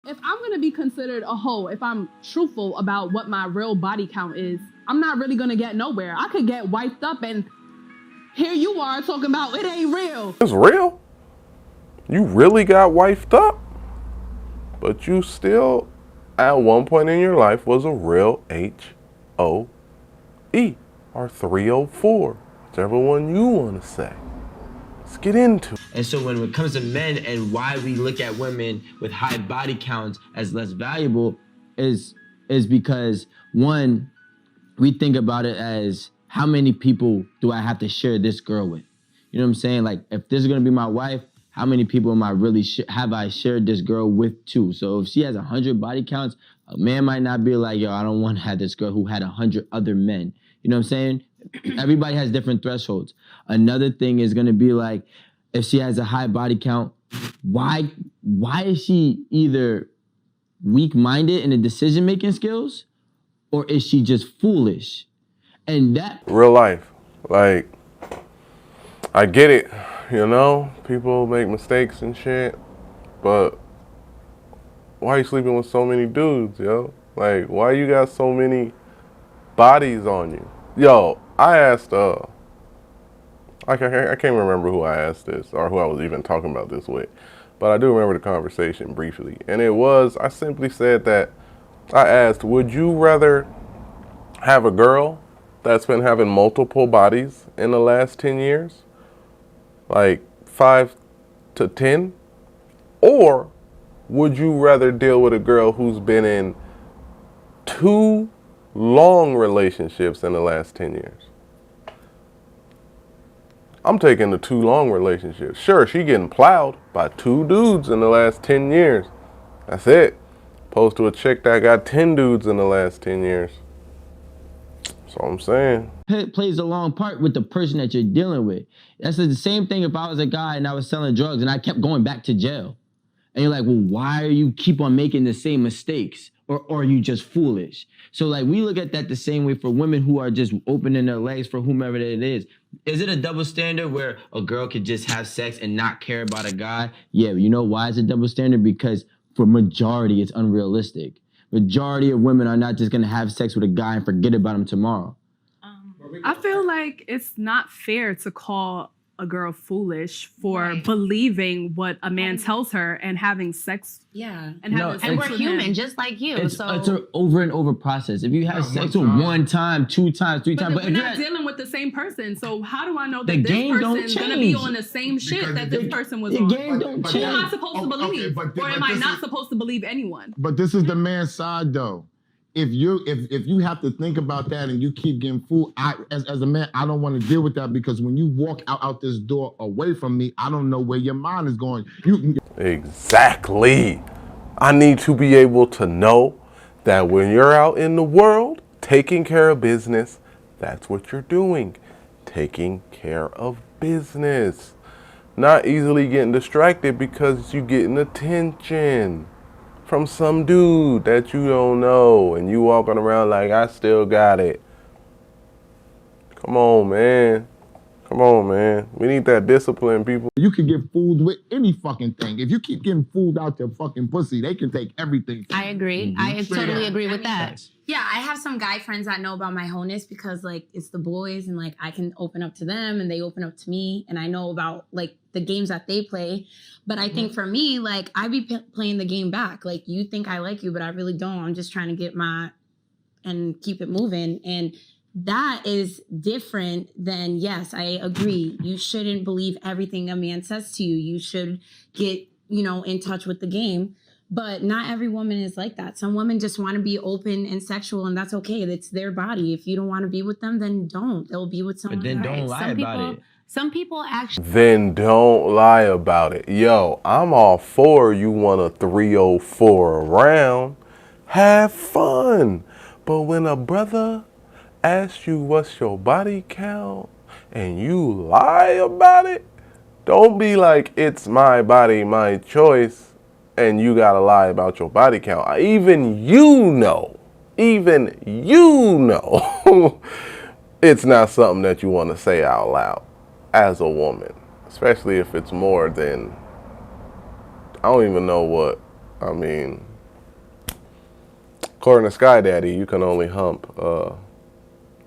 If I'm gonna be considered a hoe, if I'm truthful about what my real body count is, I'm not really gonna get nowhere. I could get wiped up and here you are talking about it ain't real. It's real. You really got wifed up, but you still, at one point in your life, was a real HOE or 304, whichever one you want to say. Let's get into it. And so when it comes to men and why we look at women with high body counts as less valuable is because, one, we think about it as how many people do I have to share this girl with? You know what I'm saying? Like, if this is gonna be my wife, how many people am I really have I shared this girl with too? So if she has 100 body counts, a man might not be like, yo, I don't want to have this girl who had 100 other men. You know what I'm saying? Everybody has different thresholds. Another thing is gonna be like, if she has a high body count, why is she either weak-minded in the decision-making skills, or is she just foolish? And that real life, like, I get it, you know, people make mistakes and shit, but why are you sleeping with so many dudes, yo? Like, why you got so many bodies on you? Yo, I asked, I can't remember who I asked this or who I was even talking about this with, but I do remember the conversation briefly. And it was, I simply said that, I asked, would you rather have a girl that's been having multiple bodies in the last 10 years? Like 5 to 10? Or would you rather deal with a girl who's been in 2 long relationships in the last 10 years? I'm taking the 2 long relationships. Sure, she getting plowed by 2 dudes in the last 10 years. That's it. Opposed to a chick that got 10 dudes in the last 10 years. That's all I'm saying. it plays a long part with the person that you're dealing with. That's the same thing if I was a guy and I was selling drugs and I kept going back to jail. And you're like, well, why are you keep on making the same mistakes? Or are you just foolish? So like we look at that the same way for women who are just opening their legs for whomever it is. Is it a double standard where a girl could just have sex and not care about a guy? Yeah, you know why it's a double standard? Because for majority, it's unrealistic. Majority of women are not just gonna have sex with a guy and forget about him tomorrow. I feel like it's not fair to call a girl foolish for believing what a man tells her and having sex. Yeah. And having sex and we're with human, him. just like you. It's so an over and over process. If you have sex with one time, 2 times, 3 times, But but we're if not you're dealing with the same person. So how do I know The that this game don't person's gonna be change. on the same shit that this person was the on? game don't Who am I change. supposed to believe? Or am I not supposed to believe anyone? But this is the man's side though. If you have to think about that and you keep getting fooled, as a man, I don't want to deal with that because when you walk out this door away from me, I don't know where your mind is going. Exactly. I need to be able to know that when you're out in the world taking care of business, that's what you're doing. Taking care of business. Not easily getting distracted because you're getting attention from some dude that you don't know and you walking around like, I still got it. Come on, man. Come on, man. We need that discipline, people. You can get fooled with any fucking thing. If you keep getting fooled out your fucking pussy, they can take everything. I agree. I totally agree with that. Yeah, I have some guy friends that know about my wholeness because like it's the boys and like I can open up to them and they open up to me and I know about like the games that they play. But I think for me, like I be playing the game back. Like you think I like you, but I really don't. I'm just trying to get and keep it moving. And that is different than, yes, I agree. You shouldn't believe everything a man says to you. You should get, in touch with the game. But not every woman is like that. Some women just want to be open and sexual, and that's okay. It's their body. If you don't want to be with them, then don't. They'll be with someone. But then don't lie about it. Some people actually. Then don't lie about it. Yo, I'm all for you want a 304 around. Have fun. But when a brother asks you what's your body count and you lie about it, don't be like, it's my body, my choice. And you gotta lie about your body count. Even you know, it's not something that you want to say out loud as a woman, especially if it's more than, I don't even know what, according to Sky Daddy, you can only hump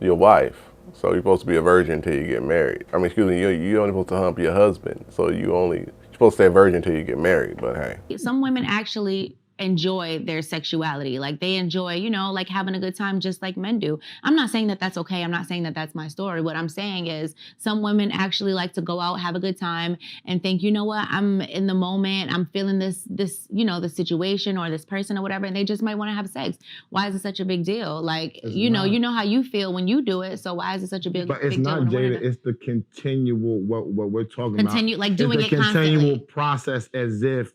your wife. So you're supposed to be a virgin until you get married. I mean, excuse me, you're only supposed to hump your husband. So you're supposed to stay a virgin until you get married, but hey. Some women actually enjoy their sexuality. Like they enjoy, you know, like having a good time just like men do. I'm not saying that that's okay. I'm not saying that that's my story. What I'm saying is some women actually like to go out, have a good time and think, you know what, I'm in the moment. I'm feeling this, you know, the situation or this person or whatever. And they just might want to have sex. Why is it such a big deal? Like, you know how you feel when you do it. So why is it such a big deal? But it's not, Jada, it's the continual, what we're talking about. Like doing it constantly. It's the continual process as if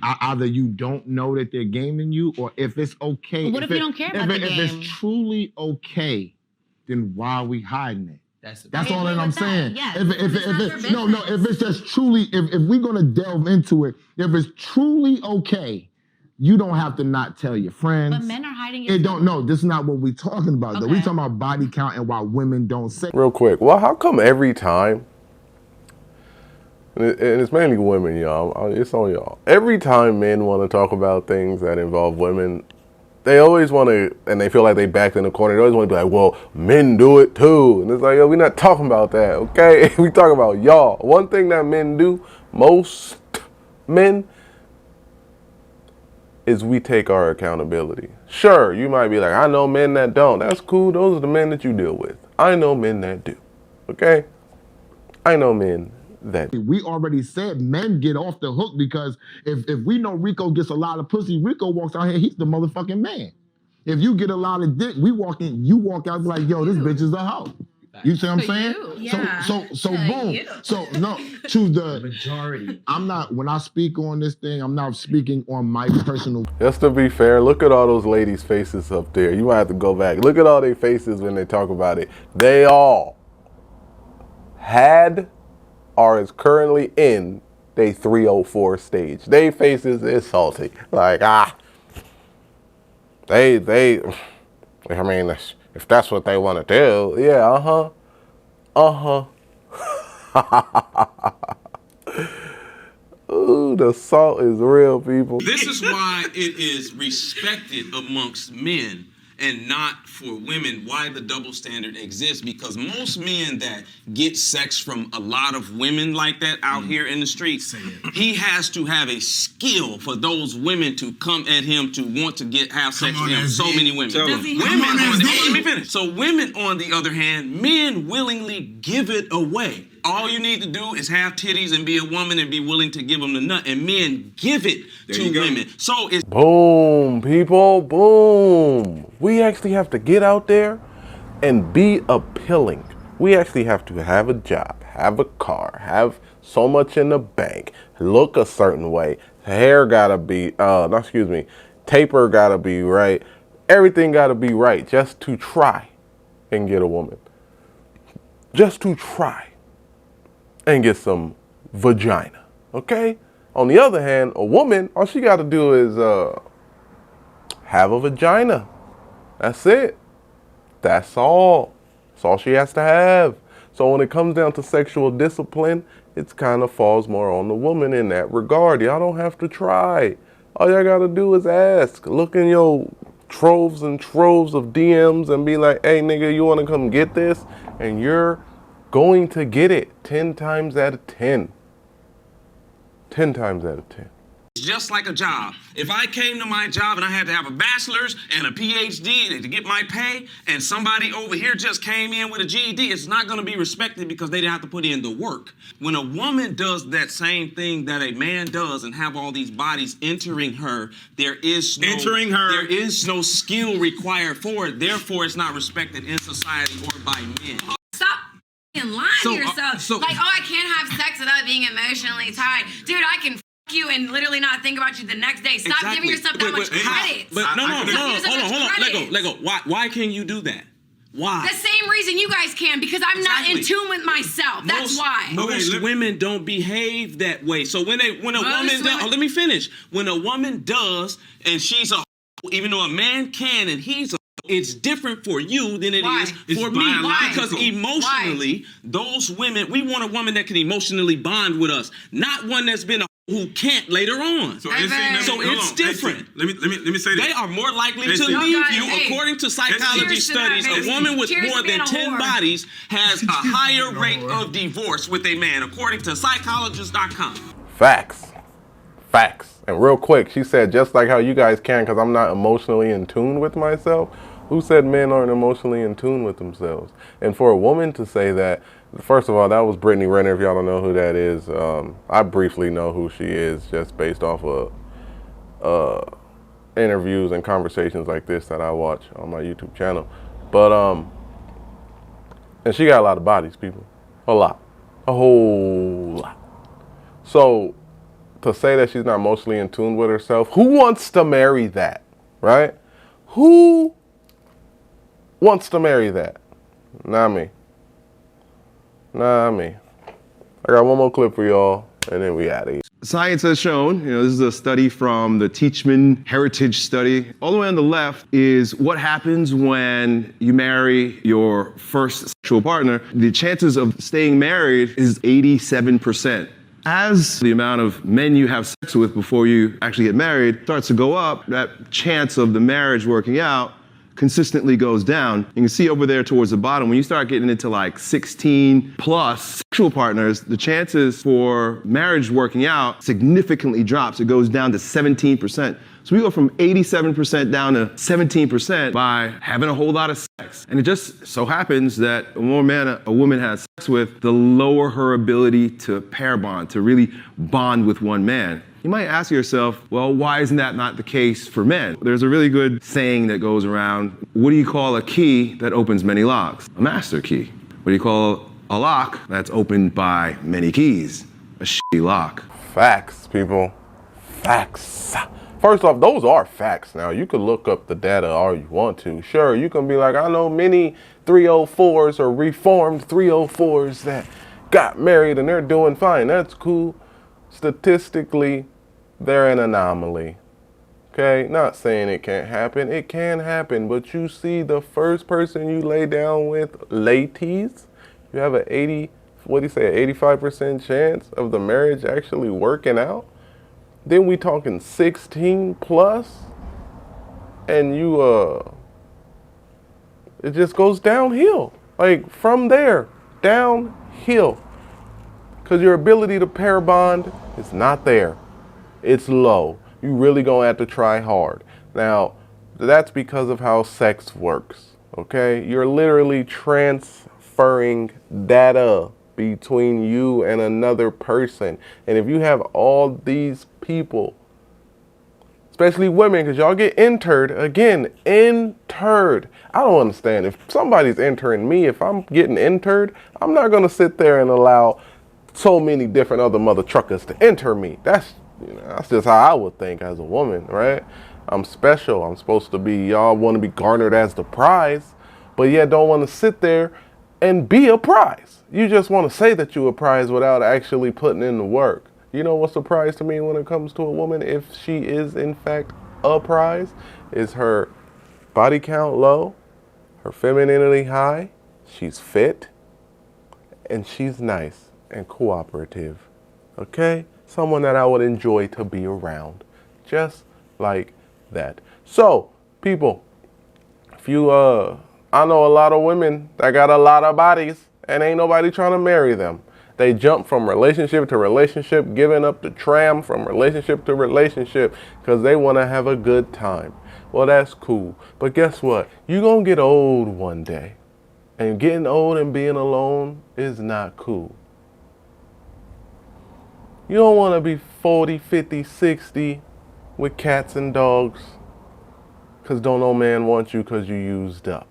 either you don't know that they're gaming you, or if it's okay. But what if you don't care about the game? If it's truly okay, then why are we hiding it? That's all that I'm saying. Yes. If it's just truly, if we're gonna delve into it, if it's truly okay, you don't have to not tell your friends. But men are hiding it. This is not what we're talking about. Though. We're talking about body count and why women don't say. Real quick, well, how come every time, and it's mainly women, y'all, it's on y'all. Every time men want to talk about things that involve women, they always want to, and they feel like they backed in the corner, they always want to be like, well, men do it too. And it's like, yo, we're not talking about that, okay? We talking about y'all. One thing that men do, most men, is we take our accountability. Sure, you might be like, I know men that don't. That's cool. Those are the men that you deal with. I know men that do, okay? I know men that. We already said men get off the hook because if we know Rico gets a lot of pussy, Rico walks out here, he's the motherfucking man. If you get a lot of dick, you walk out and be like, yo, this bitch is a hoe. You see what I'm saying? Yeah. So boom. So no, to the majority. When I speak on this thing, I'm not speaking on my personal. Just to be fair, look at all those ladies' faces up there. You might have to go back. Look at all their faces when they talk about it. They all had or is currently in they 304 stage. They faces is salty. Like, I mean, if that's what they want to do, yeah, Ooh, the salt is real, people. This is why it is respected amongst men and not for women, why the double standard exists, because most men that get sex from a lot of women like that out here in the streets, he has to have a skill for those women to come at him to want to have sex with him. So many women. Let me finish. So women, on the other hand, men willingly give it away. All you need to do is have titties and be a woman and be willing to give them the nut. And men give it to women. So it's... Boom, people, boom. We actually have to get out there and be appealing. We actually have to have a job, have a car, have so much in the bank, look a certain way. Hair gotta be, taper gotta be right. Everything gotta be right just to try and get a woman. Just to try and get some vagina, okay? On the other hand, a woman, all she got to do is have a vagina. That's it. That's all. That's all she has to have. So when it comes down to sexual discipline, it kind of falls more on the woman in that regard. Y'all don't have to try. All y'all got to do is ask. Look in your troves and troves of DMs and be like, hey, nigga, you want to come get this? And you're going to get it 10 times out of 10. 10 times out of 10. It's just like a job. If I came to my job and I had to have a bachelor's and a PhD to get my pay, and somebody over here just came in with a GED, it's not going to be respected because they didn't have to put in the work. When a woman does that same thing that a man does and have all these bodies entering her, there is no skill required for it. Therefore, it's not respected in society or by men. Stop lying to yourself. I can't have sex without being emotionally tied. Dude, I can you and literally not think about you the next day. Stop giving yourself that much credit. But no, hold on. Let go. Why can you do that? Why? The same reason you guys can, because I'm not in tune with myself. That's why. Most women don't behave that way. So when a woman does, let me finish. When a woman does, and she's a, even though a man can and he's a, it's different for you than it is for me. Why? Because emotionally, those women, we want a woman that can emotionally bond with us, not one that's been a who can't later on. So it's different. Let me say this. They are more likely AC. to leave guys, you. hey, According to psychology cheers to that, studies, baby. a woman with Cheers more to being than a 10 whore. bodies has a higher rate of divorce with a man, according to psychologist.com. Facts. And real quick, she said, just like how you guys can, because I'm not emotionally in tune with myself. Who said men aren't emotionally in tune with themselves? And for a woman to say that, first of all, that was Brittany Renner, if y'all don't know who that is. I briefly know who she is just based off of interviews and conversations like this that I watch on my YouTube channel. But, and she got a lot of bodies, people. A lot. A whole lot. So, to say that she's not emotionally in tune with herself, who wants to marry that, right? Who wants to marry that? Not me. I got one more clip for y'all, and then we out of here. Science has shown, this is a study from the Teachman Heritage Study. All the way on the left is what happens when you marry your first sexual partner. The chances of staying married is 87%. As the amount of men you have sex with before you actually get married starts to go up, that chance of the marriage working out consistently goes down. You can see over there towards the bottom, when you start getting into like 16 plus sexual partners, the chances for marriage working out significantly drops. It goes down to 17%. So we go from 87% down to 17% by having a whole lot of sex. And it just so happens that the more men a woman has sex with, the lower her ability to pair bond, to really bond with one man. You might ask yourself, well, why isn't that not the case for men? There's a really good saying that goes around, what do you call a key that opens many locks? A master key. What do you call a lock that's opened by many keys? A shitty lock. Facts, people. Facts. First off, those are facts now. You can look up the data all you want to. Sure, you can be like, I know many 304s or reformed 304s that got married and they're doing fine. That's cool. Statistically, they're an anomaly. Okay, not saying it can't happen. It can happen, but you see the first person you lay down with, ladies, you have an 85% chance of the marriage actually working out. Then we talking 16 plus, and it just goes downhill. Like from there, downhill. Because your ability to pair bond is not there. It's low. You really gonna have to try hard. Now, that's because of how sex works, okay? You're literally transferring data between you and another person. And if you have all these people, especially women, because y'all get entered. Again, entered. I don't understand. If somebody's entering me, if I'm getting entered, I'm not gonna sit there and allow so many different other mother truckers to enter me. That's just how I would think as a woman, right? I'm special. I'm supposed to be, y'all want to be garnered as the prize, but yet don't want to sit there and be a prize. You just want to say that you're a prize without actually putting in the work. You know what's a prize to me when it comes to a woman, if she is in fact a prize, is her body count low, her femininity high, she's fit, and she's nice and cooperative. Okay? Someone that I would enjoy to be around. Just like that. So, people, if you, I know a lot of women that got a lot of bodies and ain't nobody trying to marry them. They jump from relationship to relationship, giving up the tram from relationship to relationship because they want to have a good time. Well, that's cool. But guess what? You're going to get old one day. And getting old and being alone is not cool. You don't want to be 40, 50, 60 with cats and dogs because don't no man want you because you used up.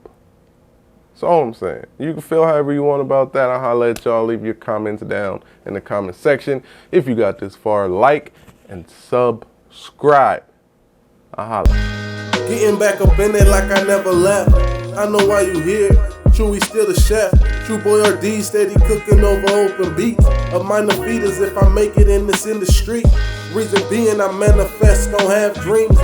That's all I'm saying. You can feel however you want about that. I'll holler at y'all. Leave your comments down in the comment section. If you got this far, like and subscribe. I'll holler. Getting back up in it like I never left. I know why you here. Chewy still the chef. True boy RD steady cooking over open beats. Of minor feeders if I make it in this industry. Reason being I manifest, don't have dreams.